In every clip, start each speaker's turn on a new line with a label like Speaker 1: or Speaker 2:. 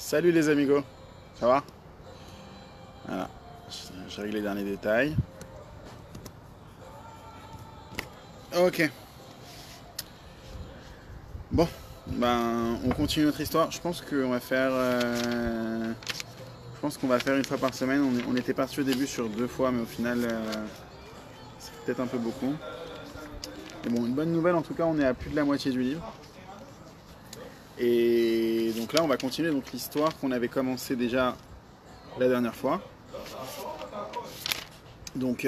Speaker 1: Salut les amigos, ça va? Voilà, je règle les derniers détails. Ok, bon, ben on continue notre histoire. Je pense qu'on va faire, je pense qu'on va faire une fois par semaine. On était parti au début sur 2 fois, mais au final, c'est peut-être un peu beaucoup. Mais bon, une bonne nouvelle en tout cas, on est à plus de la moitié du livre. Et donc là, on va continuer donc l'histoire qu'on avait commencé déjà la dernière fois. Donc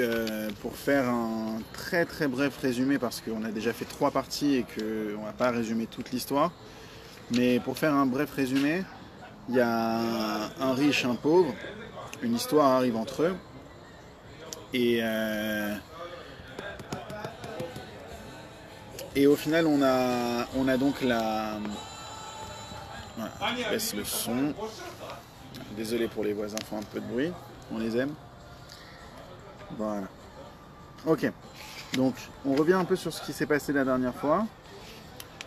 Speaker 1: pour faire un très très bref résumé, parce qu'on a déjà fait 3 parties et qu'on ne va pas résumer toute l'histoire, mais pour faire un bref résumé, il y a un riche, un pauvre, une histoire arrive entre eux, et, et au final on a donc la... Voilà, je baisse le son, désolé pour les voisins, font un peu de bruit, on les aime. Voilà. Ok, donc on revient un peu sur ce qui s'est passé la dernière fois.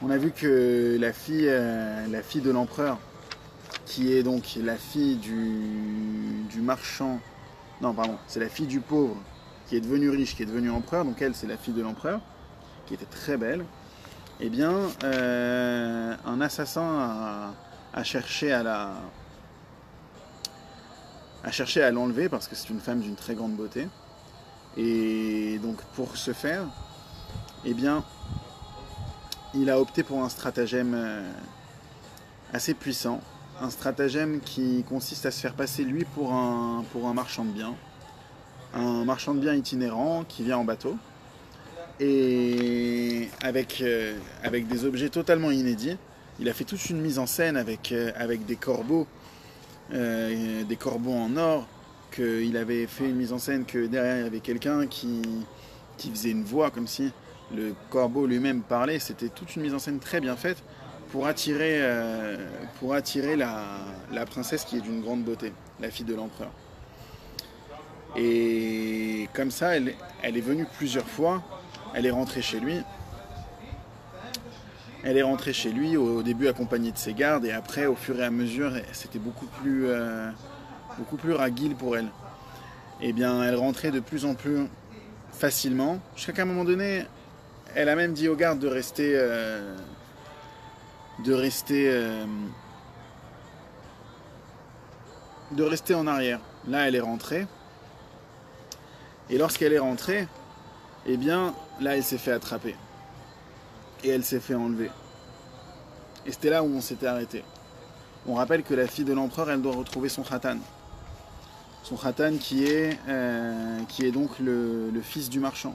Speaker 1: On a vu que la fille de l'empereur, qui est donc la fille du marchand, non pardon, c'est la fille du pauvre, qui est devenue riche, qui est devenue empereur, donc elle c'est la fille de l'empereur, qui était très belle, et bien un assassin a cherché à l'enlever, parce que c'est une femme d'une très grande beauté, et donc pour ce faire, eh bien il a opté pour un stratagème assez puissant. Un stratagème qui consiste à se faire passer lui pour un marchand de biens. Un marchand de biens itinérant qui vient en bateau. Et avec des objets totalement inédits. Il a fait toute une mise en scène avec des corbeaux en or. Il avait fait une mise en scène que derrière il y avait quelqu'un qui faisait une voix comme si le corbeau lui-même parlait. C'était toute une mise en scène très bien faite pour attirer la princesse qui est d'une grande beauté, la fille de l'empereur. Et comme ça, elle est venue plusieurs fois. Elle est rentrée chez lui. Elle est rentrée chez lui au début accompagnée de ses gardes, et après, au fur et à mesure, c'était beaucoup plus ragile pour elle. Et bien, elle rentrait de plus en plus facilement, jusqu'à qu'à un moment donné, elle a même dit aux gardes de rester en arrière. Là, elle est rentrée. Et lorsqu'elle est rentrée, eh bien, là, elle s'est fait attraper. Et elle s'est fait enlever. Et c'était là où on s'était arrêté. On rappelle que la fille de l'empereur, elle doit retrouver son khatan. Son khatan qui est donc le fils du marchand.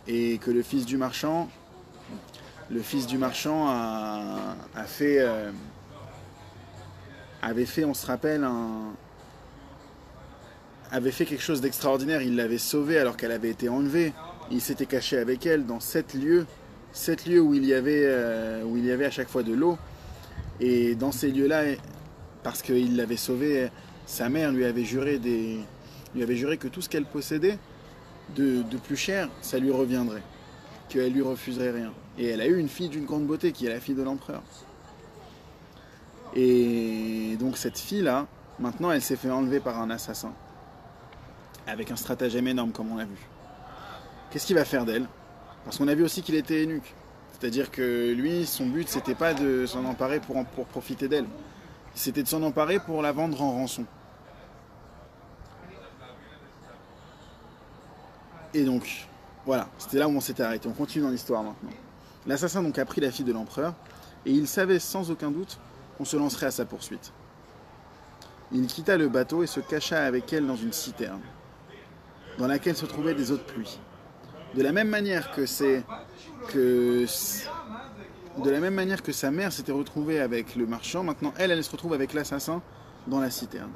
Speaker 1: Et que le fils du marchand avait fait, on se rappelle, avait fait quelque chose d'extraordinaire. Il l'avait sauvée alors qu'elle avait été enlevée. Il s'était caché avec elle dans 7 lieux où il y avait à chaque fois de l'eau. Et dans ces lieux-là, parce qu'il l'avait sauvée, sa mère lui avait juré que tout ce qu'elle possédait de plus cher, ça lui reviendrait, qu'elle lui refuserait rien. Et elle a eu une fille d'une grande beauté qui est la fille de l'empereur. Et donc cette fille-là, maintenant, elle s'est fait enlever par un assassin, avec un stratagème énorme comme on l'a vu. Qu'est-ce qu'il va faire d'elle? Parce qu'on a vu aussi qu'il était eunuque. C'est-à-dire que lui, son but, c'était pas de s'en emparer pour profiter d'elle. C'était de s'en emparer pour la vendre en rançon. Et donc, voilà, c'était là où on s'était arrêté. On continue dans l'histoire maintenant. L'assassin donc a pris la fille de l'empereur, et il savait sans aucun doute qu'on se lancerait à sa poursuite. Il quitta le bateau et se cacha avec elle dans une citerne, dans laquelle se trouvaient des eaux de pluie. De la même manière que sa mère s'était retrouvée avec le marchand, maintenant elle se retrouve avec l'assassin dans la citerne.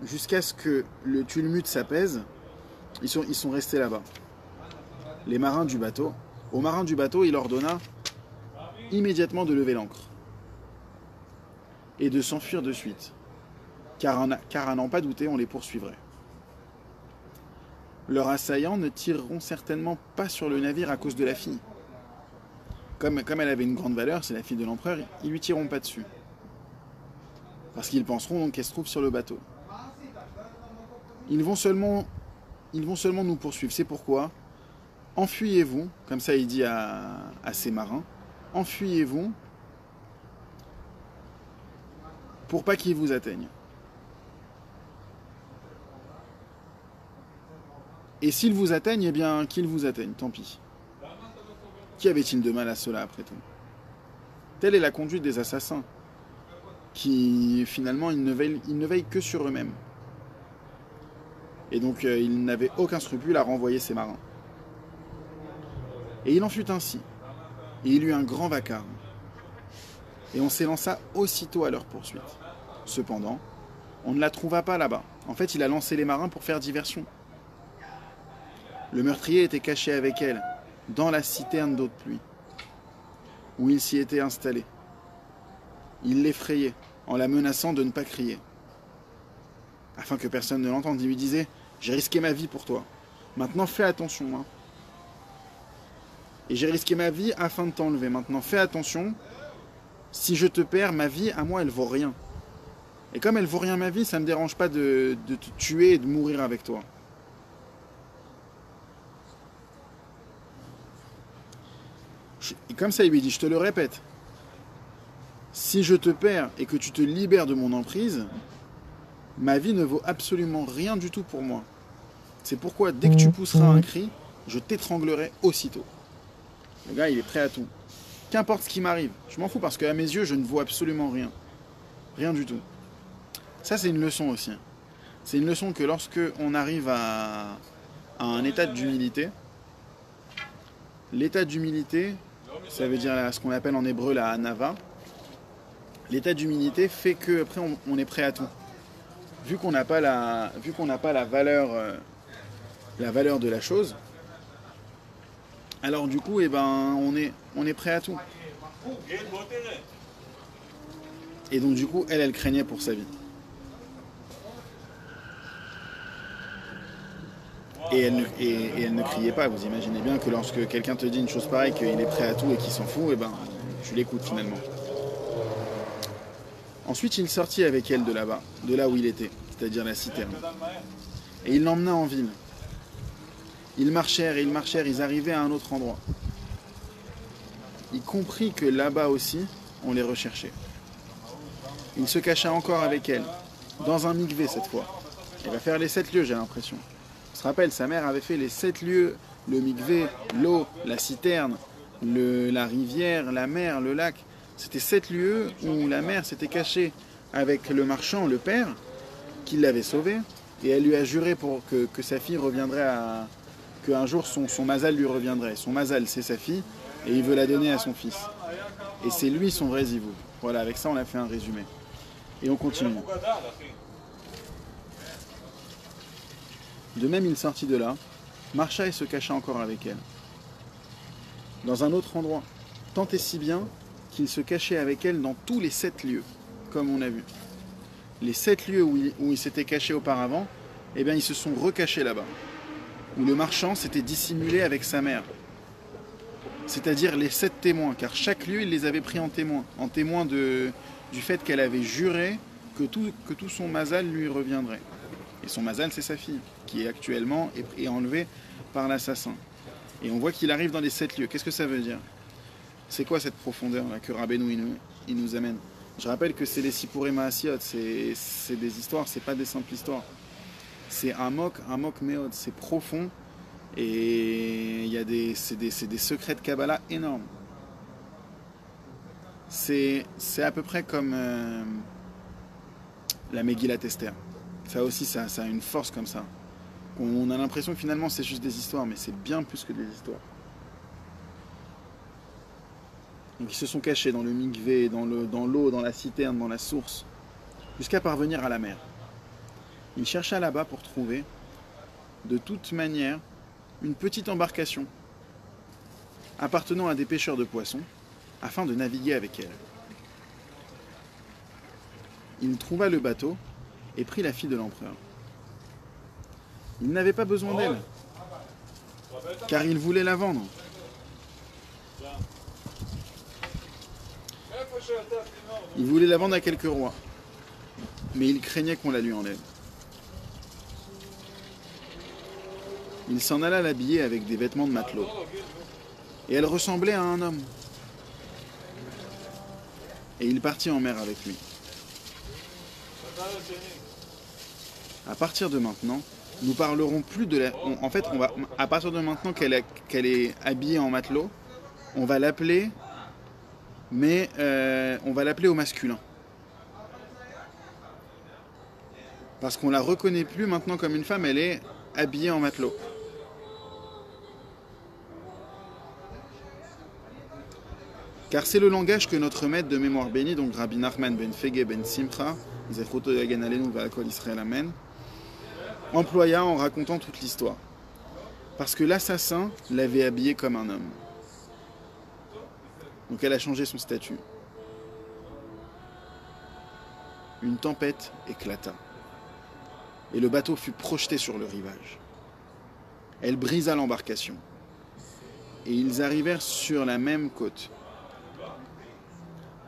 Speaker 1: Jusqu'à ce que le tumulte s'apaise, ils sont restés là-bas. Aux marins du bateau, il ordonna immédiatement de lever l'ancre et de s'enfuir de suite, car à n'en pas douter, on les poursuivrait. Leurs assaillants ne tireront certainement pas sur le navire à cause de la fille. comme elle avait une grande valeur, c'est la fille de l'empereur, ils lui tireront pas dessus. Parce qu'ils penseront donc qu'elle se trouve sur le bateau. Ils vont seulement nous poursuivre. C'est pourquoi, enfuyez-vous, comme ça il dit à ses marins, enfuyez-vous pour pas qu'ils vous atteignent. Et s'ils vous atteignent, eh bien qu'ils vous atteignent, tant pis. Qui avait-il de mal à cela après tout? Telle est la conduite des assassins, qui finalement ils ne veillent que sur eux-mêmes. Et donc il n'avait aucun scrupule à renvoyer ses marins. Et il en fut ainsi. Et il eut un grand vacarme. Et on s'élança aussitôt à leur poursuite. Cependant, on ne la trouva pas là-bas. En fait, il a lancé les marins pour faire diversion. Le meurtrier était caché avec elle, dans la citerne d'eau de pluie, où il s'y était installé. Il l'effrayait, en la menaçant de ne pas crier. Afin que personne ne l'entende, il lui disait « J'ai risqué ma vie pour toi. Maintenant fais attention. Hein. Et j'ai risqué ma vie afin de t'enlever. Maintenant fais attention. Si je te perds, ma vie, à moi, elle vaut rien. Et comme elle vaut rien ma vie, ça ne me dérange pas de te tuer et de mourir avec toi. » Et comme ça, il lui dit, je te le répète, si je te perds et que tu te libères de mon emprise, ma vie ne vaut absolument rien du tout pour moi. C'est pourquoi, dès que tu pousseras un cri, je t'étranglerai aussitôt. Le gars, il est prêt à tout. Qu'importe ce qui m'arrive, je m'en fous parce qu'à mes yeux, je ne vaux absolument rien. Rien du tout. Ça, c'est une leçon aussi. C'est une leçon que lorsque on arrive à un état d'humilité, l'état d'humilité, ça veut dire ce qu'on appelle en hébreu la hanava. L'état d'humilité fait qu'après on est prêt à tout. Vu qu'on n'a pas la valeur de la chose, alors du coup eh ben, on est prêt à tout. Et donc du coup elle craignait pour sa vie. Et elle ne criait pas. Vous imaginez bien que lorsque quelqu'un te dit une chose pareille, qu'il est prêt à tout et qu'il s'en fout, eh ben, tu l'écoutes finalement. Ensuite, il sortit avec elle de là-bas, de là où il était, c'est-à-dire la citerne. Et il l'emmena en ville. Ils marchèrent, ils arrivaient à un autre endroit. Il comprit que là-bas aussi, on les recherchait. Il se cacha encore avec elle, dans un mikvé cette fois. Il va faire les 7 lieues, j'ai l'impression. On se rappelle, sa mère avait fait les 7 lieues, le mikvé, l'eau, la citerne, la rivière, la mer, le lac. C'était 7 lieues où la mère s'était cachée avec le marchand, le père, qui l'avait sauvé. Et elle lui a juré que sa fille reviendrait qu'un jour son mazal lui reviendrait. Son mazal, c'est sa fille, et il veut la donner à son fils. Et c'est lui son vrai zivou. Voilà, avec ça on a fait un résumé. Et on continue. De même, il sortit de là, marcha et se cacha encore avec elle. Dans un autre endroit, tant et si bien qu'il se cachait avec elle dans tous les 7 lieux, comme on a vu. Les 7 lieux où il s'était caché auparavant, eh bien, ils se sont recachés là-bas. Où le marchand s'était dissimulé avec sa mère. C'est-à-dire les 7 témoins, car chaque lieu, il les avait pris en témoin du fait qu'elle avait juré que tout son mazal lui reviendrait. Et son mazal, c'est sa fille, qui est actuellement est enlevée par l'assassin. Et on voit qu'il arrive dans les 7 lieux. Qu'est-ce que ça veut dire? C'est quoi cette profondeur-là que Rabbeinu il nous amène? Je rappelle que c'est les Sipurei Maasiot, c'est des histoires, c'est pas des simples histoires. C'est amok meod, c'est profond. Et c'est des secrets de Kabbalah énormes. C'est à peu près comme la Megillat Esther. Ça aussi, ça a une force comme ça. On a l'impression que finalement c'est juste des histoires, mais c'est bien plus que des histoires. Donc ils se sont cachés dans le mikvé, dans l'eau, dans la citerne, dans la source, jusqu'à parvenir à la mer. Il chercha là-bas pour trouver, de toute manière, une petite embarcation appartenant à des pêcheurs de poissons, afin de naviguer avec elle. Il trouva le bateau et prit la fille de l'empereur. Il n'avait pas besoin d'elle, car il voulait la vendre. Il voulait la vendre à quelques rois, mais il craignait qu'on la lui enlève. Il s'en alla l'habiller avec des vêtements de matelot. Et elle ressemblait à un homme. Et il partit en mer avec lui. À partir de maintenant, nous parlerons plus de la... En fait, à partir de maintenant qu'elle est habillée en matelot, on va l'appeler, mais on va l'appeler au masculin. Parce qu'on la reconnaît plus maintenant comme une femme, elle est habillée en matelot. Car c'est le langage que notre maître de mémoire béni, donc Rabbi Nachman ben Fege ben Simcha, Zechoto Yagen Alenu Va'akol Israël Amen, employa en racontant toute l'histoire. Parce que l'assassin l'avait habillé comme un homme. Donc elle a changé son statut. Une tempête éclata. Et le bateau fut projeté sur le rivage. Elle brisa l'embarcation. Et ils arrivèrent sur la même côte,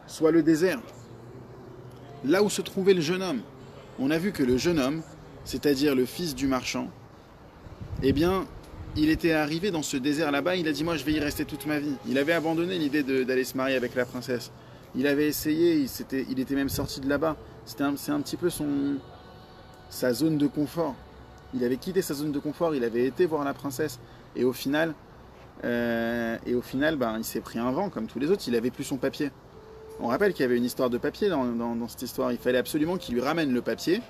Speaker 1: soit le désert, là où se trouvait le jeune homme. On a vu que le jeune homme, c'est-à-dire le fils du marchand, eh bien, il était arrivé dans ce désert là-bas, il a dit « moi je vais y rester toute ma vie ». Il avait abandonné l'idée d'aller se marier avec la princesse. Il avait essayé, il était même sorti de là-bas. C'est un petit peu sa zone de confort. Il avait quitté sa zone de confort, il avait été voir la princesse. Et au final, il s'est pris un vent comme tous les autres, il n'avait plus son papier. On rappelle qu'il y avait une histoire de papier dans cette histoire. Il fallait absolument qu'il lui ramène le papier.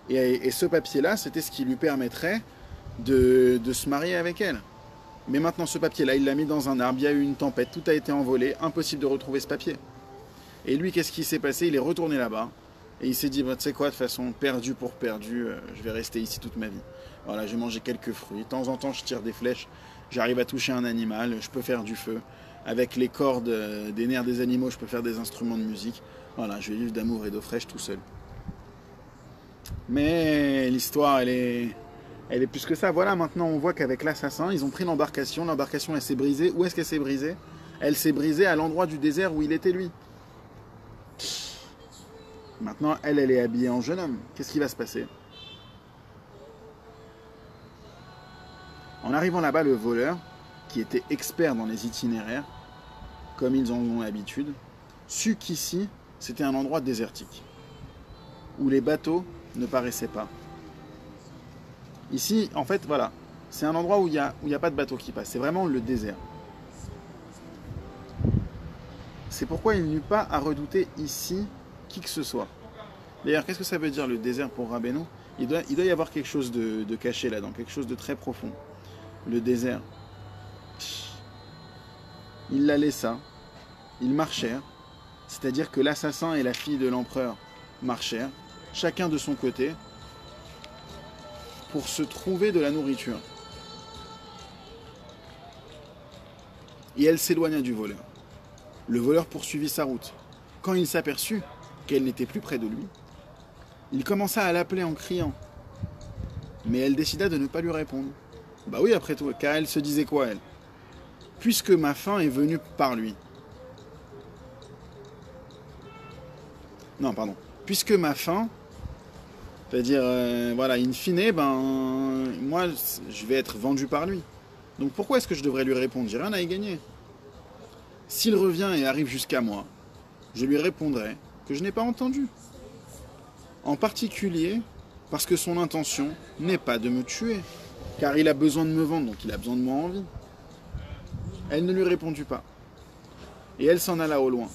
Speaker 1: Et ce papier-là, c'était ce qui lui permettrait de se marier avec elle. Mais maintenant, ce papier-là, il l'a mis dans un arbre, il y a eu une tempête, tout a été envolé, impossible de retrouver ce papier. Et lui, qu'est-ce qui s'est passé? Il est retourné là-bas. Et il s'est dit, bah, tu sais quoi, de toute façon, perdu pour perdu, je vais rester ici toute ma vie. Voilà, je vais manger quelques fruits. De temps en temps, je tire des flèches. J'arrive à toucher un animal, je peux faire du feu. Avec les cordes des nerfs des animaux, je peux faire des instruments de musique. Voilà, je vais vivre d'amour et d'eau fraîche tout seul. Mais l'histoire, elle est plus que ça. Voilà, maintenant on voit qu'avec l'assassin, ils ont pris l'embarcation. L'embarcation, elle s'est brisée. Où est-ce qu'elle s'est brisée? Elle s'est brisée à l'endroit du désert où il était lui. Maintenant, elle est habillée en jeune homme. Qu'est-ce qui va se passer? En arrivant là-bas, le voleur, qui était expert dans les itinéraires, comme ils en ont l'habitude, sut qu'ici, c'était un endroit désertique, où les bateaux ne paraissaient pas. Ici, en fait, voilà, c'est un endroit où il n'y a pas de bateau qui passe, c'est vraiment le désert. C'est pourquoi il n'eut pas à redouter ici qui que ce soit. D'ailleurs, qu'est-ce que ça veut dire le désert pour Rabbeinu? Il doit y avoir quelque chose de caché là-dedans, quelque chose de très profond. Le désert. Il la laissa, ils marchèrent, c'est-à-dire que l'assassin et la fille de l'empereur marchèrent, chacun de son côté, pour se trouver de la nourriture. Et elle s'éloigna du voleur. Le voleur poursuivit sa route. Quand il s'aperçut qu'elle n'était plus près de lui, il commença à l'appeler en criant. Mais elle décida de ne pas lui répondre. Bah oui, après tout, car elle se disait quoi, elle? Puisque ma faim est venue par lui. Non, pardon. Puisque ma faim, c'est-à-dire, voilà, in fine, moi, je vais être vendu par lui. Donc pourquoi est-ce que je devrais lui répondre? J'ai rien à y gagner. S'il revient et arrive jusqu'à moi, je lui répondrai que je n'ai pas entendu. En particulier, parce que son intention n'est pas de me tuer, car il a besoin de me vendre, donc il a besoin de moi en vie. Elle ne lui répondit pas. Et elle s'en alla au loin.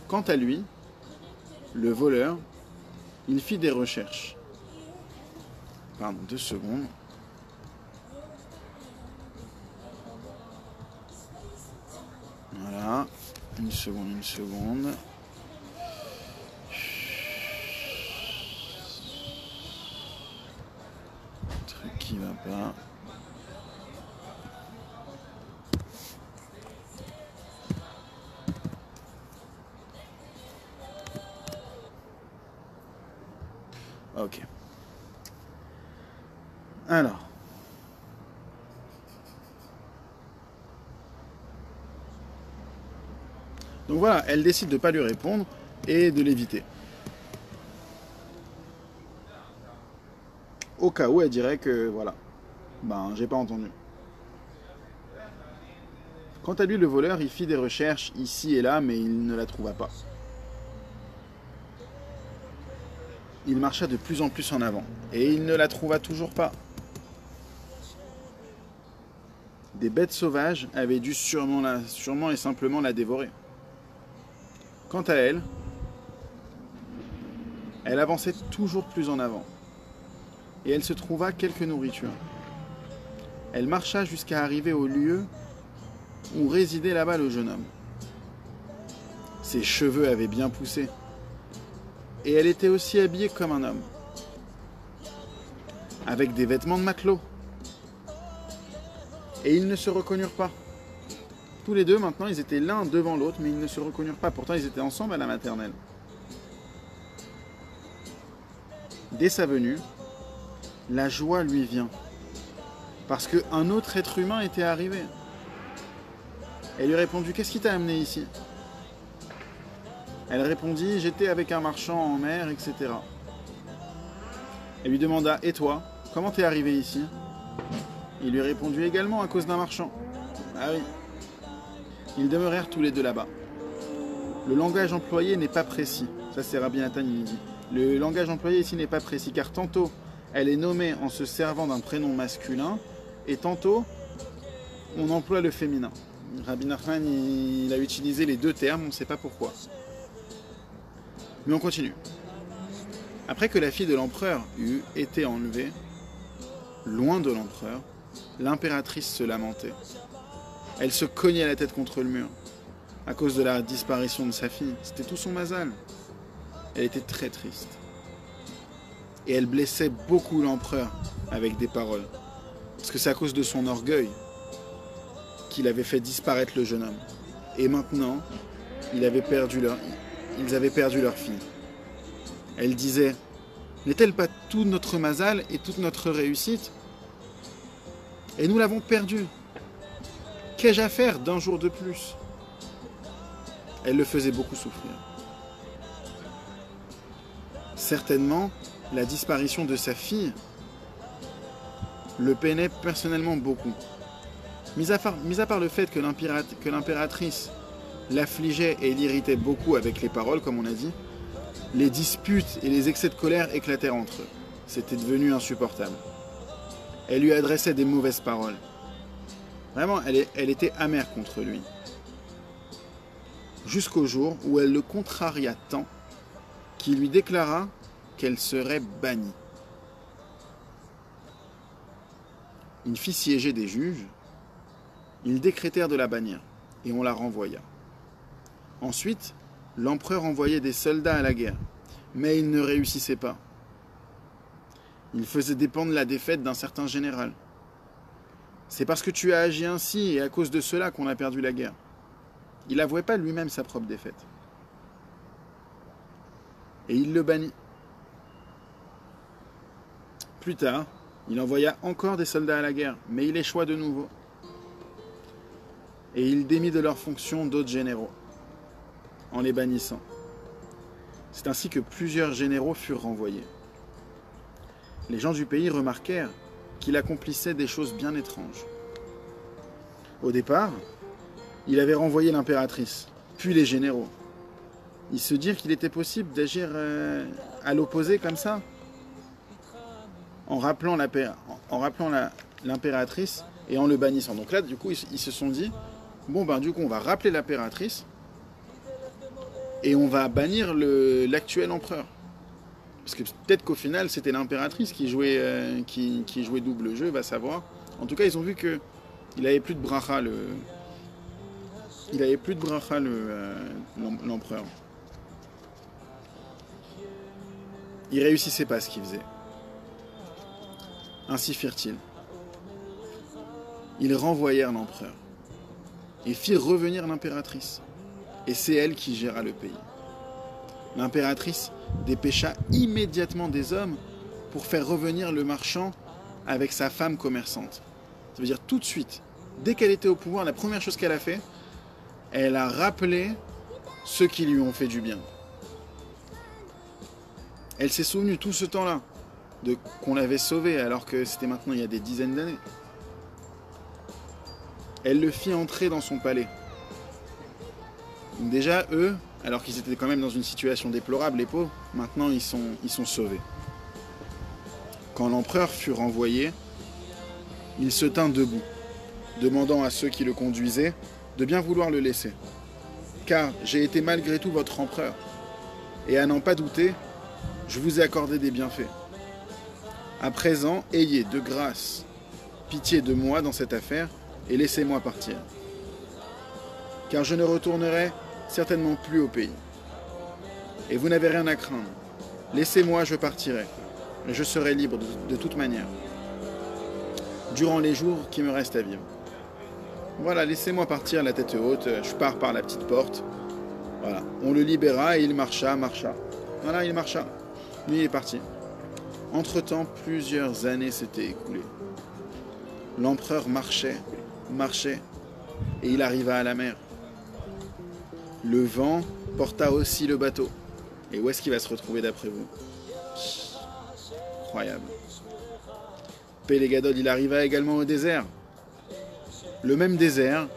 Speaker 1: Quant à lui, le voleur, il fit des recherches. Pardon, 2 secondes. Voilà. Une seconde. Truc qui va pas. Ok. Alors. Donc voilà, elle décide de ne pas lui répondre et de l'éviter. Au cas où elle dirait que voilà, ben j'ai pas entendu. Quant à lui, le voleur, il fit des recherches ici et là, mais il ne la trouva pas. Il marcha de plus en plus en avant, et il ne la trouva toujours pas. Des bêtes sauvages avaient dû sûrement et simplement la dévorer. Quant à elle, elle avançait toujours plus en avant, et elle se trouva quelque nourriture. Elle marcha jusqu'à arriver au lieu où résidait là-bas le jeune homme. Ses cheveux avaient bien poussé, et elle était aussi habillée comme un homme, avec des vêtements de matelot. Et ils ne se reconnurent pas. Tous les deux, maintenant, ils étaient l'un devant l'autre, mais ils ne se reconnurent pas. Pourtant, ils étaient ensemble à la maternelle. Dès sa venue, la joie lui vient, parce qu'un autre être humain était arrivé. Elle lui répondit, qu'est-ce qui t'a amené ici? Elle répondit, j'étais avec un marchand en mer, etc. Elle lui demanda, et toi, comment t'es arrivé ici? Il lui répondit également à cause d'un marchand. Ah oui. Ils demeurèrent tous les deux là-bas. Le langage employé n'est pas précis. Ça c'est Rabbi Nathan, il dit. Le langage employé ici n'est pas précis, car tantôt elle est nommée en se servant d'un prénom masculin, et tantôt on emploie le féminin. Rabbi Nachman, il a utilisé les deux termes, on ne sait pas pourquoi. Mais on continue. Après que la fille de l'empereur eut été enlevée, loin de l'empereur, l'impératrice se lamentait. Elle se cognait la tête contre le mur, à cause de la disparition de sa fille. C'était tout son mazal. Elle était très triste. Et elle blessait beaucoup l'empereur avec des paroles. Parce que c'est à cause de son orgueil qu'il avait fait disparaître le jeune homme. Et maintenant, ils avaient perdu leur fille. Elle disait, n'est-elle pas tout notre mazal et toute notre réussite? Et nous l'avons perdu. Qu'ai-je à faire d'un jour de plus? Elle le faisait beaucoup souffrir. Certainement, la disparition de sa fille le peinait personnellement beaucoup. Mis à part le fait que l'impératrice l'affligeait et l'irritait beaucoup avec les paroles, comme on a dit, les disputes et les excès de colère éclatèrent entre eux. C'était devenu insupportable. Elle lui adressait des mauvaises paroles. Vraiment, elle était amère contre lui. Jusqu'au jour où elle le contraria tant qu'il lui déclara qu'elle serait bannie. Il fit siéger des juges. Ils décrétèrent de la bannir, et on la renvoya. Ensuite, l'empereur envoyait des soldats à la guerre, mais il ne réussissait pas. Il faisait dépendre la défaite d'un certain général. C'est parce que tu as agi ainsi et à cause de cela qu'on a perdu la guerre. Il n'avouait pas lui-même sa propre défaite. Et il le bannit. Plus tard, il envoya encore des soldats à la guerre, mais il échoua de nouveau. Et il démit de leurs fonctions d'autres généraux, en les bannissant. C'est ainsi que plusieurs généraux furent renvoyés. Les gens du pays remarquèrent qu'il accomplissait des choses bien étranges. Au départ, il avait renvoyé l'impératrice, puis les généraux. Ils se dirent qu'il était possible d'agir à l'opposé comme ça, en rappelant l'impératrice et en le bannissant. Donc là, du coup, ils se sont dit, bon ben du coup, on va rappeler l'impératrice et on va bannir l'actuel empereur. Parce que peut-être qu'au final, c'était l'impératrice qui jouait double jeu, va savoir. En tout cas, ils ont vu que il avait plus de bracha l'empereur. Il réussissait pas ce qu'il faisait. Ainsi firent-ils. Ils renvoyèrent l'empereur et firent revenir l'impératrice. Et c'est elle qui géra le pays. L'impératrice dépêcha immédiatement des hommes pour faire revenir le marchand avec sa femme commerçante. Ça veut dire tout de suite, dès qu'elle était au pouvoir, la première chose qu'elle a fait, elle a rappelé ceux qui lui ont fait du bien. Elle s'est souvenue tout ce temps-là qu'on l'avait sauvé alors que c'était maintenant il y a des dizaines d'années. Elle le fit entrer dans son palais. Donc déjà, eux, alors qu'ils étaient quand même dans une situation déplorable, les pauvres, maintenant ils sont sauvés. Quand l'empereur fut renvoyé, il se tint debout, demandant à ceux qui le conduisaient de bien vouloir le laisser. Car j'ai été malgré tout votre empereur, et à n'en pas douter, je vous ai accordé des bienfaits. À présent, ayez de grâce pitié de moi dans cette affaire, et laissez-moi partir. Car je ne retournerai certainement plus au pays. Et vous n'avez rien à craindre. Laissez-moi, je partirai, et je serai libre de toute manière, durant les jours qui me restent à vivre. Voilà, laissez-moi partir la tête haute, je pars par la petite porte. Voilà, on le libéra et il marcha. Voilà, il marcha. Lui, il est parti. Entre-temps, plusieurs années s'étaient écoulées. L'empereur marchait, et il arriva à la mer. Le vent porta aussi le bateau. Et où est-ce qu'il va se retrouver d'après vous? Incroyable. Pélégadol, il arriva également au désert. Le même désert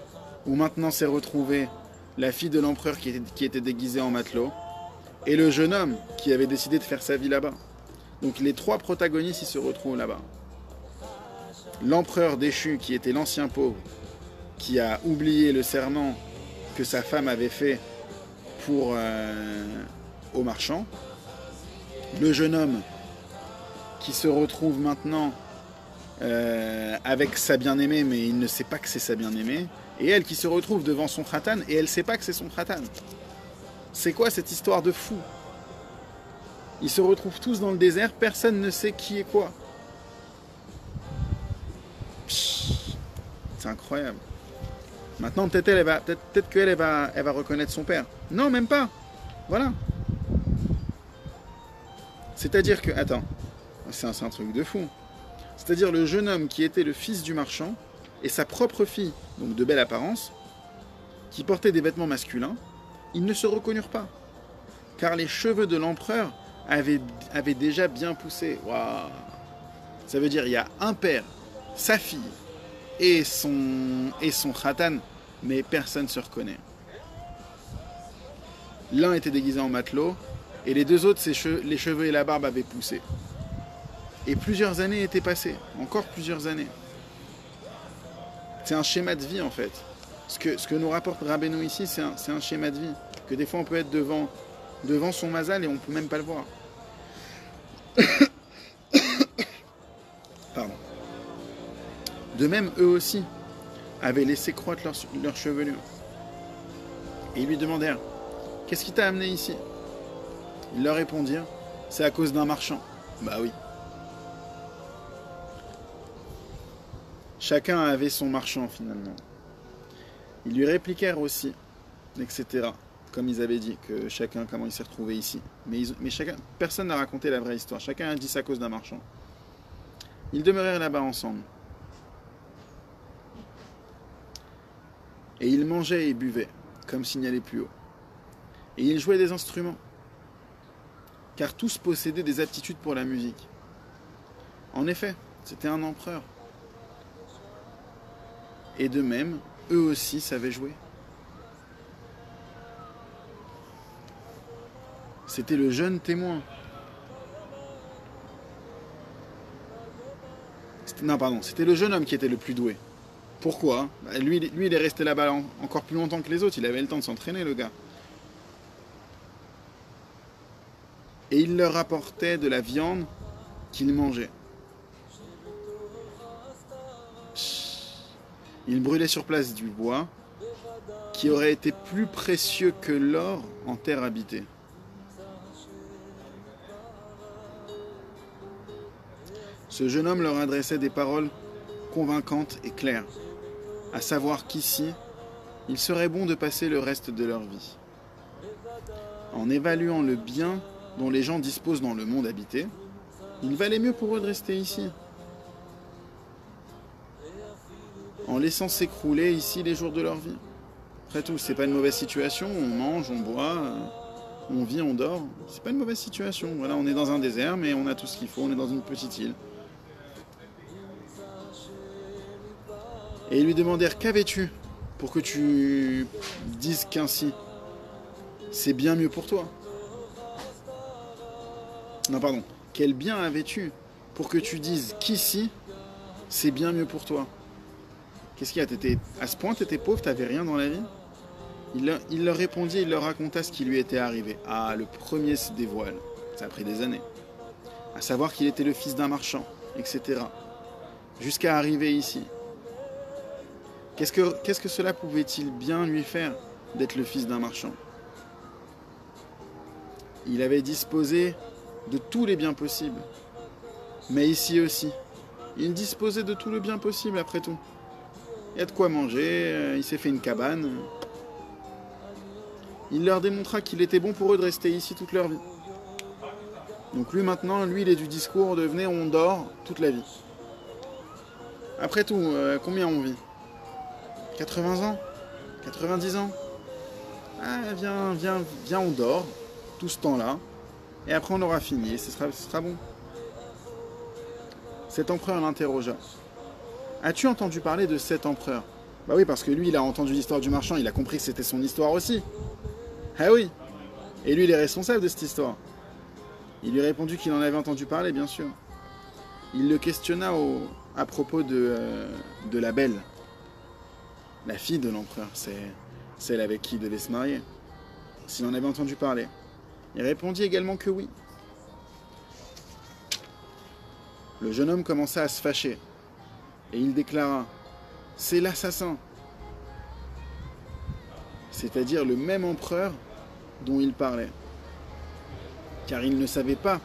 Speaker 1: où maintenant s'est retrouvée la fille de l'empereur qui était déguisée en matelot et le jeune homme qui avait décidé de faire sa vie là-bas. Donc les trois protagonistes ils se retrouvent là-bas. L'empereur déchu qui était l'ancien pauvre, qui a oublié le serment que sa femme avait fait aux marchands. Le jeune homme qui se retrouve maintenant avec sa bien-aimée, mais il ne sait pas que c'est sa bien-aimée. Et elle qui se retrouve devant son khatan, et elle ne sait pas que c'est son khatan. C'est quoi cette histoire de fou? Ils se retrouvent tous dans le désert, personne ne sait qui est quoi. C'est incroyable. Maintenant, peut-être qu'elle elle va reconnaître son père. Non, même pas. Voilà. C'est-à-dire que... Attends. C'est un truc de fou. C'est-à-dire le jeune homme qui était le fils du marchand et sa propre fille, donc de belle apparence, qui portait des vêtements masculins, ils ne se reconnurent pas. Car les cheveux de l'empereur avaient déjà bien poussé. Waouh. Ça veut dire il y a un père, sa fille et son khatan, mais personne ne se reconnaît. L'un était déguisé en matelot et les deux autres, les cheveux et la barbe avaient poussé. Et plusieurs années étaient passées, encore plusieurs années. C'est un schéma de vie en fait. Ce que nous rapporte Rabbeinu ici, c'est un schéma de vie. Que des fois on peut être devant son mazal et on ne peut même pas le voir. Pardon. De même, eux aussi avaient laissé croître leur chevelure. Et ils lui demandèrent, qu'est-ce qui t'a amené ici? Ils leur répondirent, c'est à cause d'un marchand. Bah oui. Chacun avait son marchand finalement. Ils lui répliquèrent aussi, etc. Comme ils avaient dit, que chacun, comment il s'est retrouvé ici. Mais personne n'a raconté la vraie histoire. Chacun a dit ça à cause d'un marchand. Ils demeurèrent là-bas ensemble. Et ils mangeaient et buvaient, comme signalé plus haut. Et ils jouaient des instruments, car tous possédaient des aptitudes pour la musique. En effet, c'était un empereur. Et de même, eux aussi savaient jouer. C'était le jeune témoin. C'était le jeune homme qui était le plus doué. Pourquoi? Lui, il est resté là-bas encore plus longtemps que les autres. Il avait le temps de s'entraîner, le gars. Et il leur apportait de la viande qu'il mangeait. Il brûlait sur place du bois qui aurait été plus précieux que l'or en terre habitée. Ce jeune homme leur adressait des paroles convaincantes et claires, à savoir qu'ici, il serait bon de passer le reste de leur vie. En évaluant le bien dont les gens disposent dans le monde habité, il valait mieux pour eux de rester ici. En laissant s'écrouler ici les jours de leur vie. Après tout, c'est pas une mauvaise situation, on mange, on boit, on vit, on dort. C'est pas une mauvaise situation. Voilà, on est dans un désert, mais on a tout ce qu'il faut, on est dans une petite île. Et ils lui demandèrent, qu'avais-tu pour que tu dises qu'ainsi, c'est bien mieux pour toi. Non, pardon. Quel bien avais-tu pour que tu dises qu'ici, c'est bien mieux pour toi? Qu'est-ce qu'il y a? À ce point, t'étais pauvre, t'avais rien dans la vie? Il leur répondit, il leur raconta ce qui lui était arrivé. Ah, le premier se dévoile. Ça a pris des années. À savoir qu'il était le fils d'un marchand, etc. Jusqu'à arriver ici. Qu'est-ce que cela pouvait-il bien lui faire d'être le fils d'un marchand? Il avait disposé de tous les biens possibles. Mais ici aussi, il disposait de tout le bien possible après tout. Il y a de quoi manger, il s'est fait une cabane. Il leur démontra qu'il était bon pour eux de rester ici toute leur vie. Donc lui maintenant, lui il est du discours de venez on dort toute la vie. Après tout, combien on vit? 80 ans? 90 ans? Ah, viens, on dort, tout ce temps-là, et après on aura fini, et ce sera bon. Cet empereur l'interrogea. As-tu entendu parler de cet empereur? Bah oui, parce que lui, il a entendu l'histoire du marchand, il a compris que c'était son histoire aussi. Ah oui. Et lui, il est responsable de cette histoire. Il lui répondit qu'il en avait entendu parler, bien sûr. Il le questionna à propos de la belle. La fille de l'empereur, c'est celle avec qui il devait se marier. S'il en avait entendu parler. Il répondit également que oui. Le jeune homme commença à se fâcher. Et il déclara, c'est l'assassin. C'est-à-dire le même empereur dont il parlait. Car il ne savait pas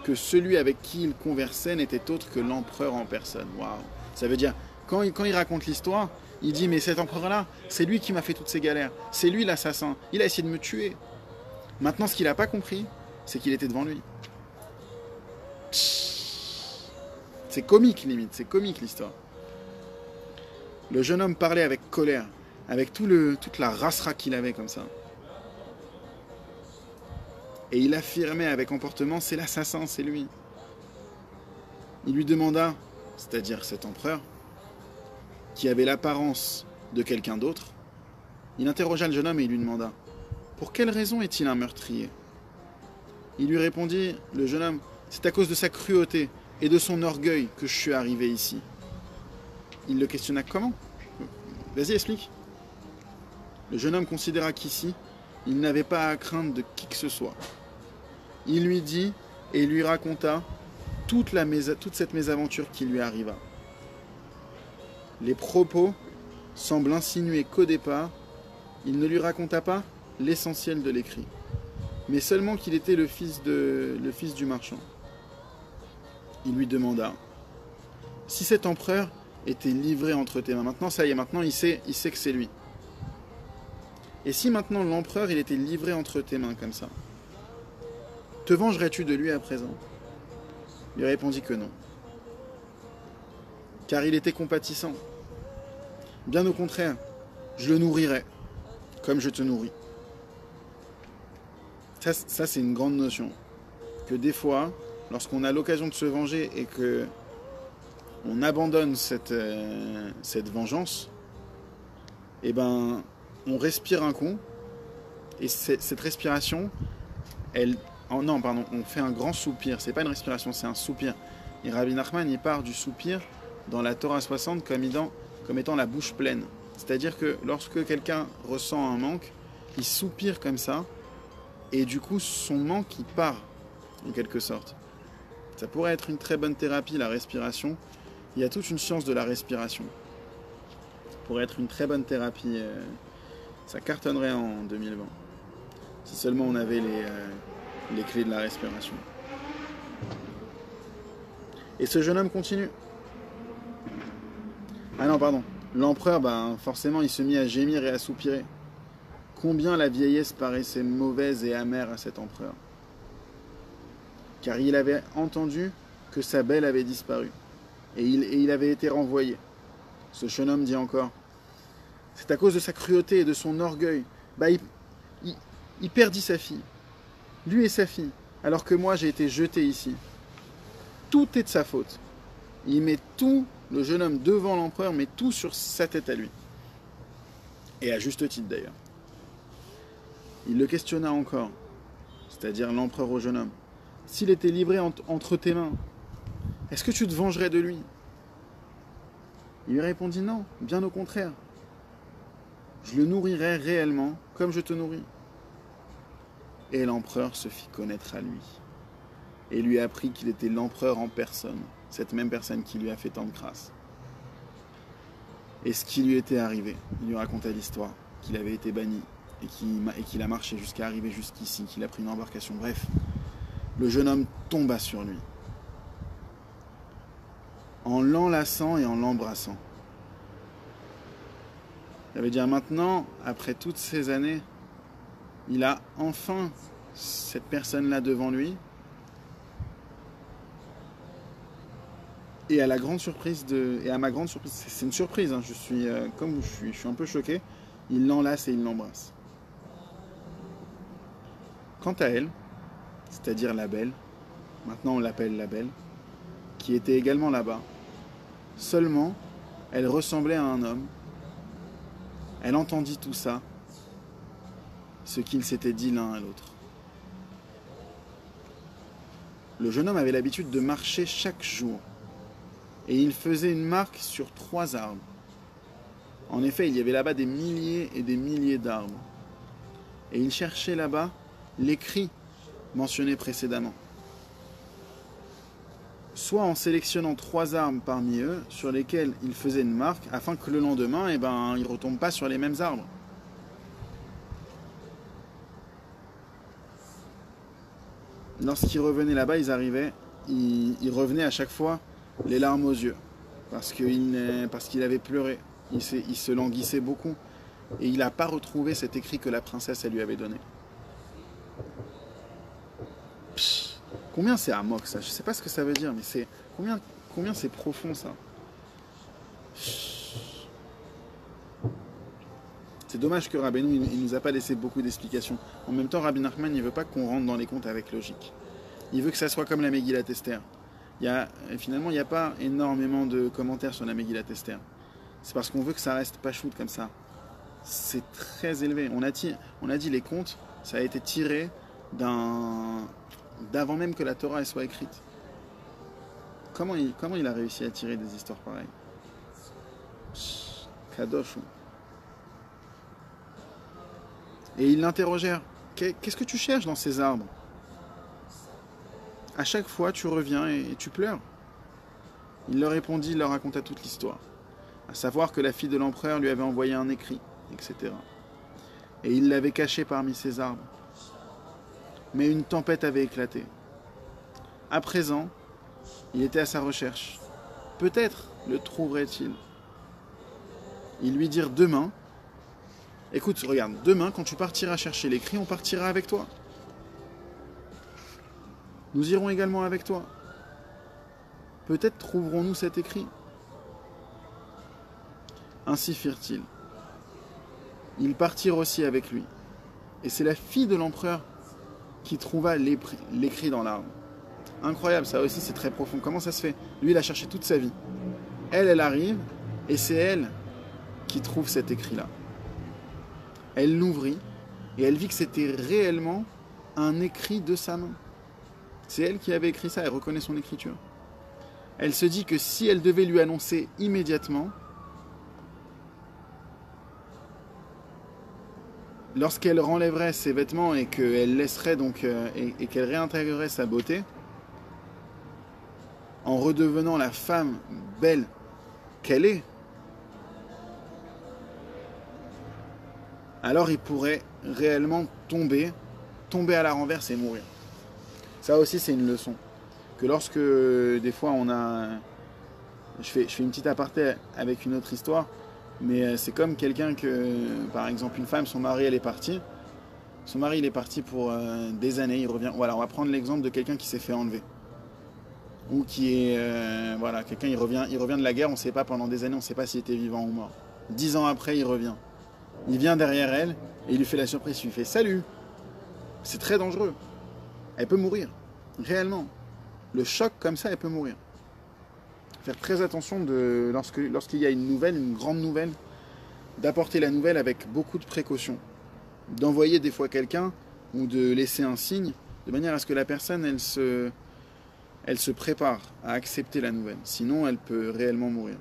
Speaker 1: que celui avec qui il conversait n'était autre que l'empereur en personne. Waouh. Ça veut dire, quand il raconte l'histoire, il dit, mais cet empereur-là, c'est lui qui m'a fait toutes ces galères. C'est lui l'assassin. Il a essayé de me tuer. Maintenant, ce qu'il n'a pas compris, c'est qu'il était devant lui. C'est comique, limite. C'est comique, l'histoire. Le jeune homme parlait avec colère, avec toute la rassera qu'il avait comme ça. Et il affirmait avec emportement, c'est l'assassin, c'est lui. Il lui demanda, c'est-à-dire cet empereur, qui avait l'apparence de quelqu'un d'autre, il interrogea le jeune homme et il lui demanda, pour quelle raison est-il un meurtrier? Il lui répondit, le jeune homme, c'est à cause de sa cruauté et de son orgueil que je suis arrivé ici. Il le questionna, comment? Vas-y, explique. Le jeune homme considéra qu'ici, il n'avait pas à craindre de qui que ce soit. Il lui dit et lui raconta toute cette mésaventure qui lui arriva. Les propos semblent insinuer qu'au départ, il ne lui raconta pas l'essentiel de l'écrit, mais seulement qu'il était le fils du marchand. Il lui demanda, si cet empereur était livré entre tes mains, maintenant ça y est, maintenant il sait que c'est lui. Et si maintenant l'empereur il était livré entre tes mains comme ça, te vengerais-tu de lui à présent? Il répondit que non. Car il était compatissant. Bien au contraire, je le nourrirais, comme je te nourris. Ça c'est une grande notion. Que des fois, lorsqu'on a l'occasion de se venger et que on abandonne cette vengeance, eh ben, on respire un coup, et cette respiration, on fait un grand soupir. C'est pas une respiration, c'est un soupir. Et Rabbi Nachman, il part du soupir dans la Torah 60 comme étant la bouche pleine. C'est-à-dire que lorsque quelqu'un ressent un manque, il soupire comme ça, et du coup, son manque, il part, en quelque sorte. Ça pourrait être une très bonne thérapie, la respiration. Il y a toute une science de la respiration. Ça pourrait être une très bonne thérapie. Ça cartonnerait en 2020. Si seulement on avait les clés de la respiration. Et ce jeune homme continue. Ah non, pardon. L'empereur, forcément, il se mit à gémir et à soupirer. Combien la vieillesse paraissait mauvaise et amère à cet empereur. Car il avait entendu que sa belle avait disparu. Et il avait été renvoyé. Ce jeune homme dit encore, c'est à cause de sa cruauté et de son orgueil. Bah, il perdit sa fille. Lui et sa fille. Alors que moi, j'ai été jeté ici. Tout est de sa faute. Il met tout, le jeune homme devant l'empereur, met tout sur sa tête à lui. Et à juste titre d'ailleurs. Il le questionna encore, c'est-à-dire l'empereur au jeune homme. S'il était livré entre tes mains, est-ce que tu te vengerais de lui? Il lui répondit non, bien au contraire. Je le nourrirais réellement comme je te nourris. Et l'empereur se fit connaître à lui. Et lui apprit qu'il était l'empereur en personne, cette même personne qui lui a fait tant de grâce. Et ce qui lui était arrivé, il lui raconta l'histoire, qu'il avait été banni et qu'il a marché jusqu'à arriver jusqu'ici, qu'il a pris une embarcation. Bref, le jeune homme tomba sur lui, en l'enlaçant et en l'embrassant. Ça veut dire maintenant, après toutes ces années, il a enfin cette personne-là devant lui. Et à ma grande surprise, c'est une surprise, hein, je suis je suis un peu choqué, il l'enlace et il l'embrasse. Quant à elle, c'est-à-dire la belle, maintenant on l'appelle la belle, qui était également là-bas, seulement elle ressemblait à un homme. Elle entendit tout ça, ce qu'ils s'étaient dit l'un à l'autre. Le jeune homme avait l'habitude de marcher chaque jour. Et il faisait une marque sur 3 arbres. En effet, il y avait là-bas des milliers et des milliers d'arbres. Et il cherchait là-bas l'écrit mentionné précédemment. Soit en sélectionnant 3 arbres parmi eux, sur lesquels il faisait une marque, afin que le lendemain, il ne retombe pas sur les mêmes arbres. Lorsqu'ils revenaient là-bas, ils revenaient à chaque fois les larmes aux yeux, parce qu'il avait pleuré, il se languissait beaucoup, et il n'a pas retrouvé cet écrit que la princesse elle lui avait donné. Combien c'est amok ça? Je sais pas ce que ça veut dire, mais c'est combien c'est profond ça. C'est dommage que Rabbeinu il nous a pas laissé beaucoup d'explications. En même temps, Rabbi Nachman il veut pas qu'on rentre dans les comptes avec logique. Il veut que ça soit comme la Megillat Esther. Finalement, il n'y a pas énormément de commentaires sur la Megillat Esther. C'est parce qu'on veut que ça reste pachout comme ça. C'est très élevé. On a dit les contes, ça a été tiré d'avant même que la Torah elle soit écrite. Comment il a réussi à tirer des histoires pareilles? Kadosh. Et ils l'interrogèrent. Qu'est-ce que tu cherches dans ces arbres? À chaque fois, tu reviens et tu pleures. Il leur répondit, il leur raconta toute l'histoire. À savoir que la fille de l'empereur lui avait envoyé un écrit, etc. Et il l'avait caché parmi ses arbres. Mais une tempête avait éclaté. À présent, il était à sa recherche. Peut-être le trouverait-il. Ils lui dirent demain, écoute, regarde, demain, quand tu partiras chercher l'écrit, on partira avec toi. Nous irons également avec toi. Peut-être trouverons-nous cet écrit. Ainsi firent-ils. Ils partirent aussi avec lui. Et c'est la fille de l'empereur qui trouva l'écrit dans l'arbre. Incroyable, ça aussi c'est très profond. Comment ça se fait? Lui il a cherché toute sa vie. Elle arrive et c'est elle qui trouve cet écrit-là. Elle l'ouvrit et elle vit que c'était réellement un écrit de sa main. C'est elle qui avait écrit ça, elle reconnaît son écriture. Elle se dit que si elle devait lui annoncer immédiatement, lorsqu'elle renlèverait ses vêtements et qu'elle laisserait donc et qu'elle réintégrerait sa beauté, en redevenant la femme belle qu'elle est, alors il pourrait réellement tomber à la renverse et mourir. Ça aussi c'est une leçon. Que lorsque des fois on a... Je fais une petite aparté avec une autre histoire, mais c'est comme quelqu'un que, par exemple une femme, son mari elle est partie. Son mari il est parti pour des années, il revient. Voilà, on va prendre l'exemple de quelqu'un qui s'est fait enlever. Ou qui est... voilà, quelqu'un il revient de la guerre, on ne sait pas pendant des années, on ne sait pas s'il était vivant ou mort. 10 ans après il revient. Il vient derrière elle et il lui fait la surprise. Il lui fait salut. C'est très dangereux. Elle peut mourir. Réellement. Le choc comme ça, elle peut mourir. Faire très attention lorsqu'il y a une nouvelle, une grande nouvelle, d'apporter la nouvelle avec beaucoup de précautions. D'envoyer des fois quelqu'un ou de laisser un signe de manière à ce que la personne elle se prépare à accepter la nouvelle. Sinon, elle peut réellement mourir.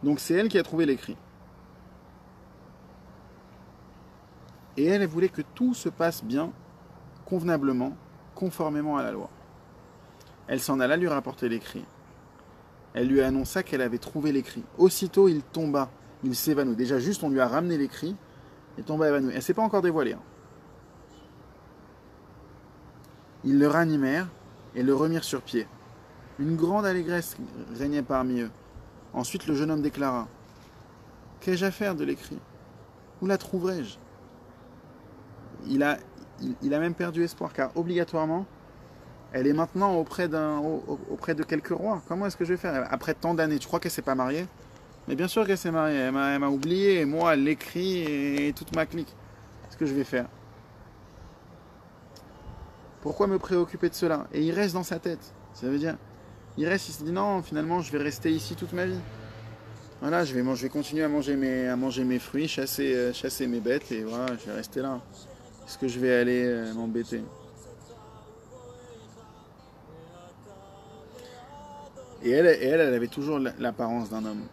Speaker 1: Donc c'est elle qui a trouvé l'écrit. Et elle voulait que tout se passe bien, convenablement, conformément à la loi. Elle s'en alla lui rapporter l'écrit. Elle lui annonça qu'elle avait trouvé l'écrit. Aussitôt, il tomba, il s'évanouit. Déjà, juste, on lui a ramené l'écrit, il tomba évanoui. Elle ne s'est pas encore dévoilée. Hein. Ils le ranimèrent et le remirent sur pied. Une grande allégresse régnait parmi eux. Ensuite, le jeune homme déclara « Qu'ai-je à faire de l'écrit? Où la trouverai-je » il a même perdu espoir, car obligatoirement, elle est maintenant auprès de quelques rois. Comment est-ce que je vais faire? Après tant d'années, tu crois qu'elle ne s'est pas mariée? Mais bien sûr qu'elle s'est mariée, elle m'a oublié, et moi, l'écrit et toute ma clique. Qu'est-ce que je vais faire? Pourquoi me préoccuper de cela? Et il reste dans sa tête. Ça veut dire, il se dit non, finalement, je vais rester ici toute ma vie. Voilà, je vais continuer à manger mes fruits, chasser mes bêtes, et voilà, je vais rester là. Est-ce que je vais aller m'embêter? Et elle avait toujours l'apparence d'un homme.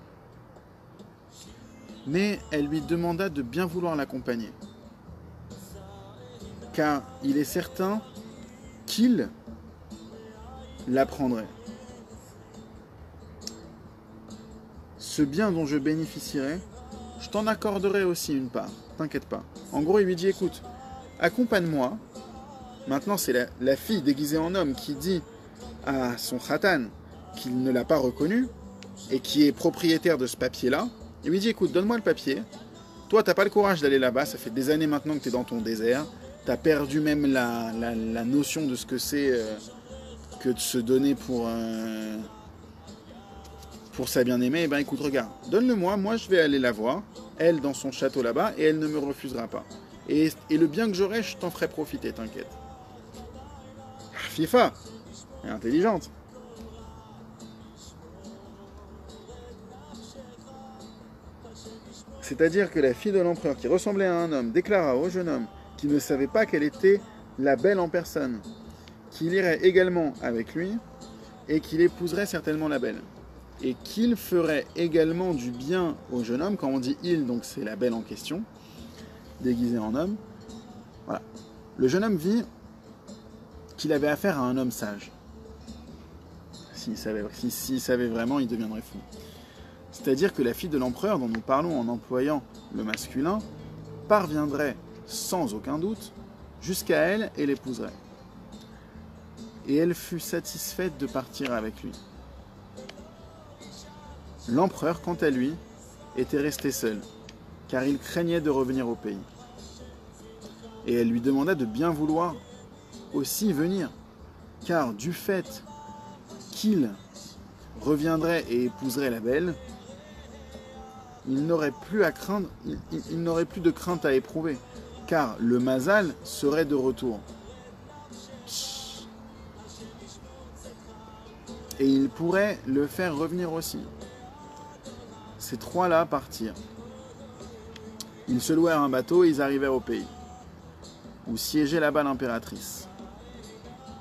Speaker 1: Mais elle lui demanda de bien vouloir l'accompagner. Car il est certain qu'il l'apprendrait. Ce bien dont je bénéficierai, je t'en accorderai aussi une part. T'inquiète pas. En gros, il lui dit, écoute, accompagne-moi. Maintenant, c'est la fille déguisée en homme qui dit à son khatan qu'il ne l'a pas reconnu et qui est propriétaire de ce papier-là. Il lui dit, écoute, donne-moi le papier. Toi, t'as pas le courage d'aller là-bas. Ça fait des années maintenant que tu es dans ton désert. Tu as perdu même la notion de ce que c'est que de se donner pour sa bien-aimée. Eh bien, écoute, regarde, donne-le-moi. Moi, je vais aller la voir. Elle, dans son château là-bas, et elle ne me refusera pas. Et le bien que j'aurai, je t'en ferai profiter, t'inquiète. FIFA, elle est intelligente. C'est-à-dire que la fille de l'empereur, qui ressemblait à un homme, déclara au jeune homme qui ne savait pas qu'elle était la belle en personne, qu'il irait également avec lui et qu'il épouserait certainement la belle. Et qu'il ferait également du bien au jeune homme. Quand on dit il, donc c'est la belle en question, déguisée en homme. Voilà. Le jeune homme vit qu'il avait affaire à un homme sage. S'il savait vraiment, il deviendrait fou. C'est-à-dire que la fille de l'empereur, dont nous parlons en employant le masculin, parviendrait sans aucun doute jusqu'à elle et l'épouserait. Et elle fut satisfaite de partir avec lui. L'empereur, quant à lui, était resté seul, car il craignait de revenir au pays. Et elle lui demanda de bien vouloir aussi venir, car du fait qu'il reviendrait et épouserait la belle, il n'aurait plus à craindre, il n'aurait plus de crainte à éprouver, car le mazal serait de retour. Et il pourrait le faire revenir aussi. Ces trois-là partirent. Ils se louèrent un bateau et ils arrivèrent au pays, où siégeait là-bas l'impératrice.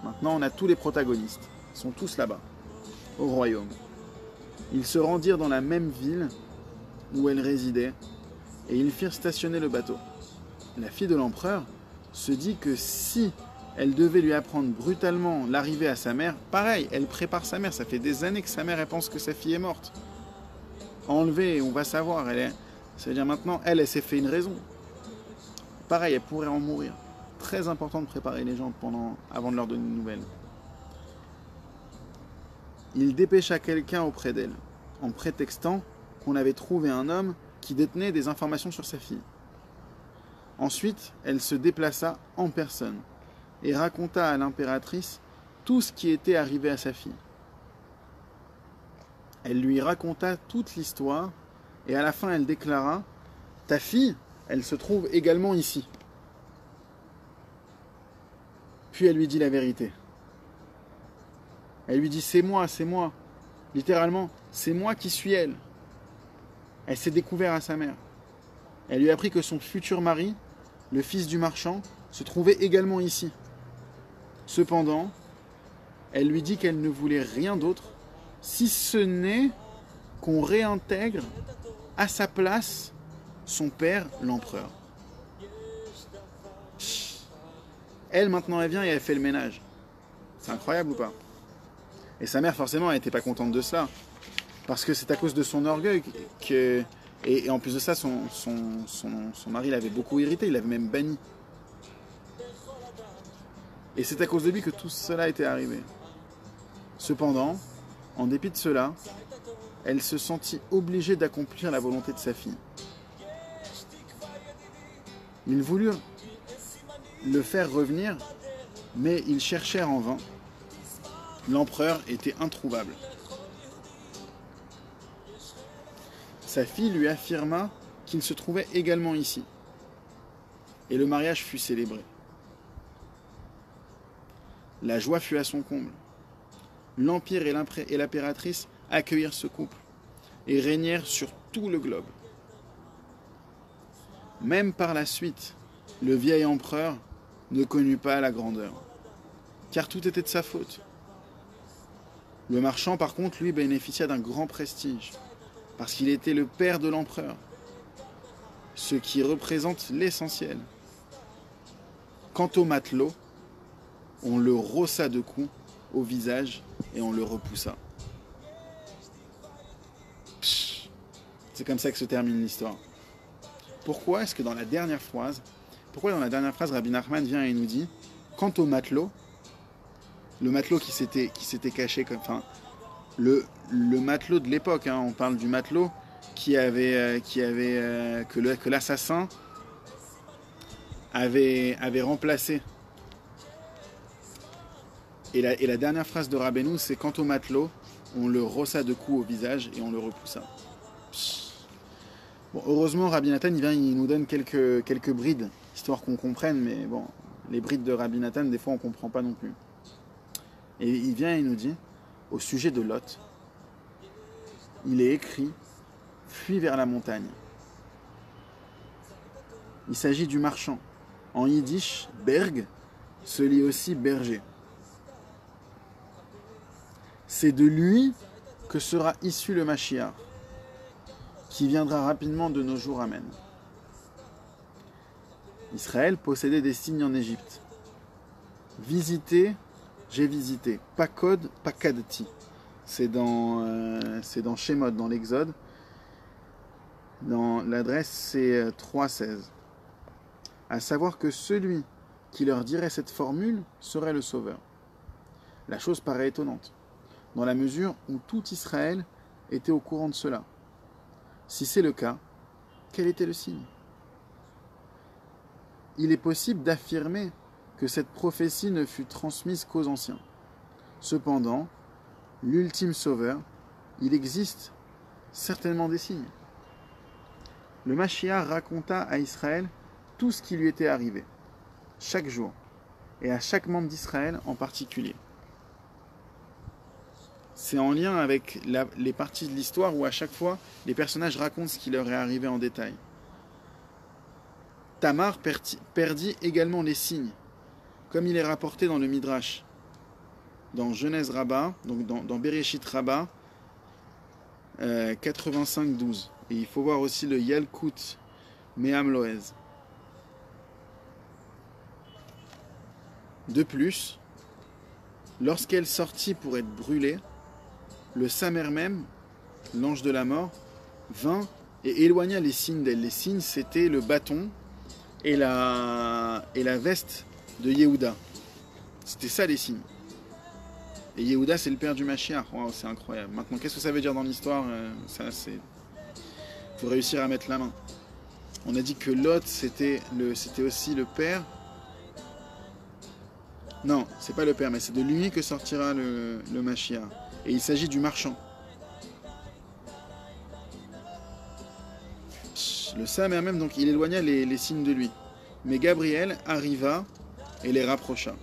Speaker 1: Maintenant, on a tous les protagonistes. Ils sont tous là-bas, au royaume. Ils se rendirent dans la même ville où elle résidait, et ils firent stationner le bateau. La fille de l'empereur se dit que si elle devait lui apprendre brutalement l'arrivée à sa mère, pareil, elle prépare sa mère. Ça fait des années que sa mère, elle pense que sa fille est morte. Enlevée, on va savoir. Ça veut dire maintenant, elle s'est fait une raison. Pareil, elle pourrait en mourir. Très important de préparer les gens avant de leur donner une nouvelle. Il dépêcha quelqu'un auprès d'elle, en prétextant qu'on avait trouvé un homme qui détenait des informations sur sa fille. Ensuite, elle se déplaça en personne et raconta à l'impératrice tout ce qui était arrivé à sa fille. Elle lui raconta toute l'histoire et à la fin elle déclara « Ta fille, elle se trouve également ici. » Puis elle lui dit la vérité. Elle lui dit « C'est moi, c'est moi. » Littéralement, c'est moi qui suis elle. Elle s'est découverte à sa mère. Elle lui a appris que son futur mari, le fils du marchand, se trouvait également ici. Cependant, elle lui dit qu'elle ne voulait rien d'autre, si ce n'est qu'on réintègre à sa place son père, l'empereur. Elle, maintenant, elle vient et elle fait le ménage. C'est incroyable ou pas? Et sa mère, forcément, elle n'était pas contente de ça. Parce que c'est à cause de son orgueil que... Et en plus de ça, son mari l'avait beaucoup irrité, il l'avait même banni. Et c'est à cause de lui que tout cela était arrivé. Cependant, en dépit de cela, elle se sentit obligée d'accomplir la volonté de sa fille. Ils voulurent le faire revenir, mais ils cherchèrent en vain. L'empereur était introuvable. Sa fille lui affirma qu'il se trouvait également ici. Et le mariage fut célébré. La joie fut à son comble. L'Empire et l'impératrice accueillirent ce couple et régnèrent sur tout le globe. Même par la suite, le vieil empereur ne connut pas la grandeur, car tout était de sa faute. Le marchand, par contre, lui, bénéficia d'un grand prestige, parce qu'il était le père de l'empereur, ce qui représente l'essentiel. Quant au matelot, on le rossa de coups au visage et on le repoussa. C'est comme ça que se termine l'histoire. Pourquoi est-ce que dans la dernière phrase, Rabbi Nachman vient et nous dit, quant au matelot, le matelot qui s'était caché comme, enfin, le matelot de l'époque, hein, on parle du matelot que l'assassin avait remplacé. Et la dernière phrase de Rabbeinu, c'est quant au matelot, on le rossa de coups au visage et on le repoussa. Bon, heureusement, Rabbi Nathan, il nous donne quelques brides, histoire qu'on comprenne, mais bon, les brides de Rabbi Nathan, des fois, on ne comprend pas non plus. Et il vient et il nous dit, au sujet de Lot, il est écrit, fuis vers la montagne. Il s'agit du marchand. En yiddish, berg se lit aussi berger. C'est de lui que sera issu le Mashiach, qui viendra rapidement de nos jours. Amen. Israël possédait des signes en Égypte. Visiter, j'ai visité. Pakod, pakadti. C'est dans Shemot, dans l'Exode. L'adresse, c'est 3.16. À savoir que celui qui leur dirait cette formule serait le sauveur. La chose paraît étonnante, dans la mesure où tout Israël était au courant de cela. Si c'est le cas, quel était le signe? Il est possible d'affirmer que cette prophétie ne fut transmise qu'aux anciens. Cependant, l'ultime sauveur, il existe certainement des signes. Le Mashiach raconta à Israël tout ce qui lui était arrivé, chaque jour, et à chaque membre d'Israël en particulier. C'est en lien avec les parties de l'histoire où à chaque fois, les personnages racontent ce qui leur est arrivé en détail. Tamar perdit également les signes, comme il est rapporté dans le Midrash, dans Genèse Rabbah, donc dans Bereshit Rabbah, 85-12. Et il faut voir aussi le Yalkut Me'am Loez. De plus, lorsqu'elle sortit pour être brûlée, le Samer même, l'ange de la mort, vint et éloigna les signes d'elle. Les signes, c'était le bâton et la veste de Yehuda. C'était ça les signes. Et Yehuda, c'est le père du Mashiach. Wow, c'est incroyable. Maintenant, qu'est-ce que ça veut dire dans l'histoire? faut réussir à mettre la main. On a dit que Lot, c'était aussi le père. Non, c'est pas le père, mais c'est de lui que sortira le Mashiach. Et il s'agit du marchand. Le Samer même, donc il éloigna les signes de lui. Mais Gabriel arriva et les rapprocha,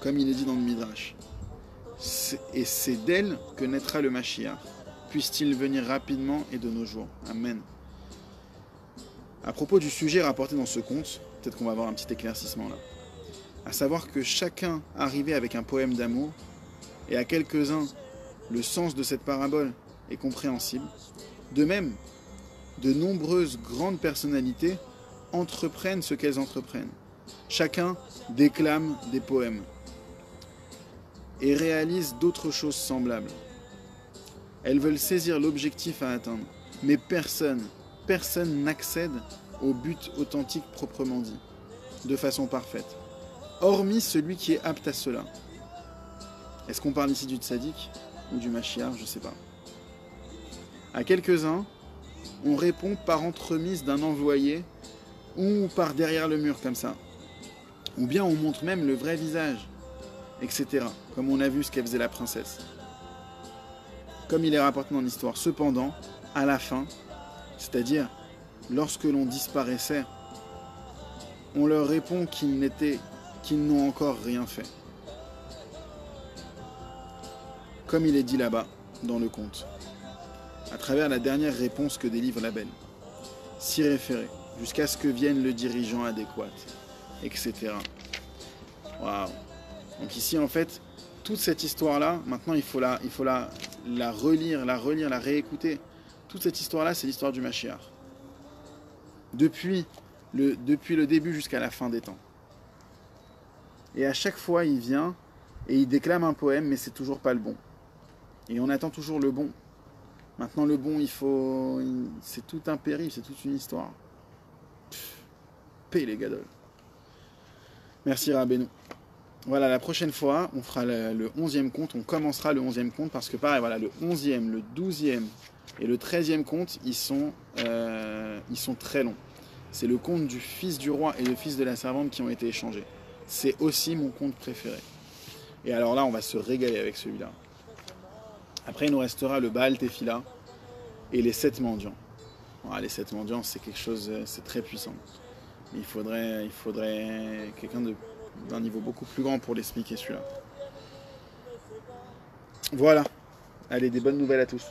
Speaker 1: comme il est dit dans le Midrash. Et c'est d'elle que naîtra le Mashiach. Puisse-t-il venir rapidement et de nos jours. Amen. À propos du sujet rapporté dans ce conte, peut-être qu'on va avoir un petit éclaircissement là. À savoir que chacun arrivait avec un poème d'amour, et à quelques-uns, le sens de cette parabole est compréhensible. De même, de nombreuses grandes personnalités entreprennent ce qu'elles entreprennent. Chacun déclame des poèmes et réalise d'autres choses semblables. Elles veulent saisir l'objectif à atteindre, mais personne n'accède au but authentique proprement dit, de façon parfaite, hormis celui qui est apte à cela. Est-ce qu'on parle ici du tzaddik ou du Mashiach? Je ne sais pas. À quelques-uns, on répond par entremise d'un envoyé ou par derrière le mur comme ça. Ou bien on montre même le vrai visage, etc. Comme on a vu ce qu'elle faisait la princesse. Comme il est rapporté dans l'histoire. Cependant, à la fin, c'est-à-dire lorsque l'on disparaissait, on leur répond qu'ils n'ont encore rien fait. Comme il est dit là-bas, dans le conte, à travers la dernière réponse que délivre la belle. S'y référer, jusqu'à ce que vienne le dirigeant adéquat, etc. Waouh. Donc ici, en fait, toute cette histoire-là, maintenant, il faut la relire, la réécouter. Toute cette histoire-là, c'est l'histoire du Mashiach. Depuis le début jusqu'à la fin des temps. Et à chaque fois, il vient et il déclame un poème, mais c'est toujours pas le bon. Et on attend toujours le bon. Maintenant, le bon, c'est tout un périple, c'est toute une histoire. Paix les gadoles. Merci Rabbeinu. Voilà, la prochaine fois, on fera le 11e conte. On commencera le 11e conte parce que pareil, voilà, le 11e, le 12e et le 13e conte, ils sont très longs. C'est le conte du fils du roi et le fils de la servante qui ont été échangés. C'est aussi mon conte préféré. Et alors là, on va se régaler avec celui-là. Après, il nous restera le Baal Tefila et les 7 mendiants. Voilà, les 7 mendiants, c'est quelque chose, c'est très puissant. Mais il faudrait quelqu'un d'un niveau beaucoup plus grand pour l'expliquer celui-là. Voilà. Allez, des bonnes nouvelles à tous.